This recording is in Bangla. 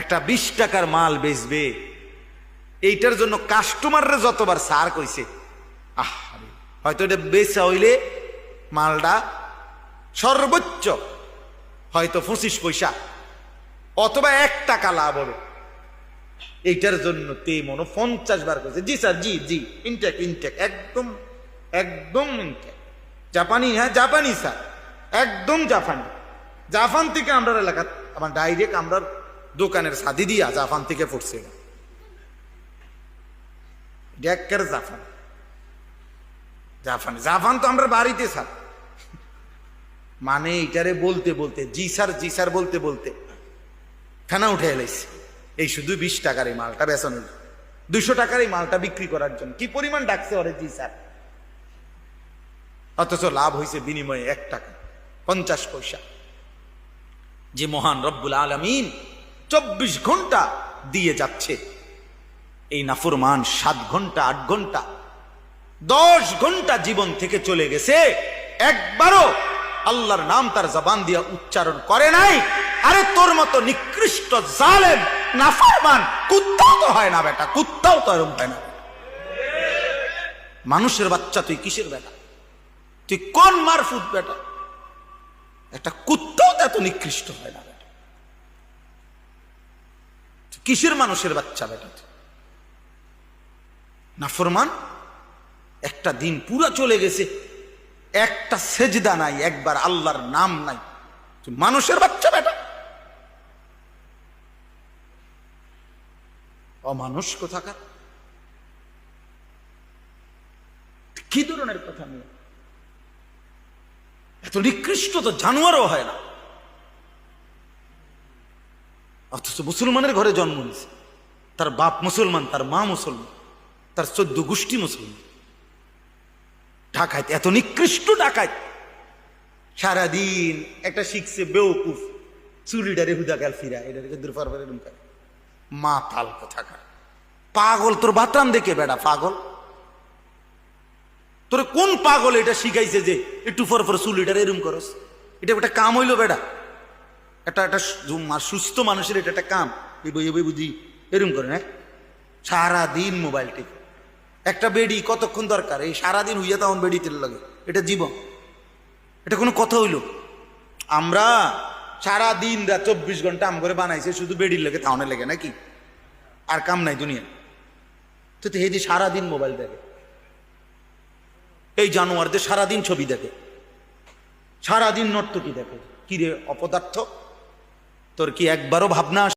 একটা 20 টাকার মাল বেচবে, এইটার জন্য কাস্টমাররা যতবার সার কইছে, হয়তো এটা বেচা হইলে মালটা সর্বোচ্চ হয়তো 25 পয়সা অথবা 1 টাকা লাভ হবে, এইটার জন্য তে মনে 50 বার কইছে জি স্যার, জি জি, ইনটেক ইনটেক, একদম একদম ইনটেক, জাপানি, হ্যাঁ জাপানি স্যার, একদম জাপানি। জাপান থেকে আমরা এলাকা আমার ডাইরেক্ট আমরা দোকানের সাদি দিয়া জাপান থেকে পড়ছে, ডেকের জাপান, জাপান জাপান তো আমরা বাড়িতে স্যার, মানে এটারে বলতে বলতে জি স্যার জি স্যার বলতে বলতে খানা উঠে এলাইছে। এই শুধু 20 টাকার এই মালটা বেচন, 200 টাকার এই মালটা বিক্রি করার জন্য কি পরিমাণ ডাকছে ওরে জি স্যার, অথচ লাভ হয়েছে বিনিময়ে 1 টাকা 50 পয়সা। যে মহান রব্বুল আলামিন 24 ঘন্টা দিয়ে যাচ্ছে, এই নাফরমান 7 ঘন্টা 8 ঘন্টা 10 ঘন্টা জীবন থেকে চলে গেছে, একবারও আল্লাহর নাম তার জবান দিয়ে উচ্চারণ করে নাই। আরে তোর মতো নিকৃষ্ট জালেম নাফরমান কুত্তাও তো হয় না বেটা, কুত্তাও তো এরকম হয় না। মানুষের বাচ্চা তুই কিসের বেটা, তুই কোন মারফুট বেটা, একটা কুত্তাও তো এত নিকৃষ্ট হয় না বেটা, কিসের মানুষের বাচ্চা বেটা নাফরমান। একটা দিন পুরো চলে গেছে, একটা সেজদা নাই, একবার আল্লাহর নাম নাই, তুই মানুষের বাচ্চা বেটা, অমানুষ কোথাকার। কি ধরনের কথা নিয়ে এত নিকৃষ্ট তো জানোয়ারও হয় না, অথচ মুসলমানের ঘরে জন্ম নিয়েছে, তার বাপ মুসলমান, তার মা মুসলমান, তার 14 গোষ্ঠী মুসলমান। ডাকাত এত নিকৃষ্ট ডাকাত, সারাদিন একটা শিখছে বেউকুফ চুরিডারে হুদা গাল ফিরা, এটাকে দূর পারবার এরকম করে মা তাল কোথাকার পাগল। তোর বাতরাম দেখে বেড়া পাগল, তোর কোন পাগল এটা শিখাইছে যে একটু পর পর চুলিডারে এরকম করস? এটা একটা কাম হইলো বেড়া, একটা সুস্থ মানুষের এটা একটা কাম, বুঝি এরকম করে না সারাদিন মোবাইল টিপ। একটা বেডি কতক্ষণ দরকার, এই সারাদিন হইয়া তখন বেডি তেল লাগে, এটা জীবন? এটা কোনো কথা হইল? আমরা সারাদিন রাত 24 ঘন্টা আম করে বানাইছে শুধু বেডির লেগে, তাহলে লেগে নাকি আর কাম নাই দুনিয়া? তো এই যে সারাদিন মোবাইল দেখে, এই জানোয়ারদের সারাদিন ছবি দেখে, সারাদিন নর্তকী দেখে, কিরে অপদার্থ, তোর কি একবারও ভাবনা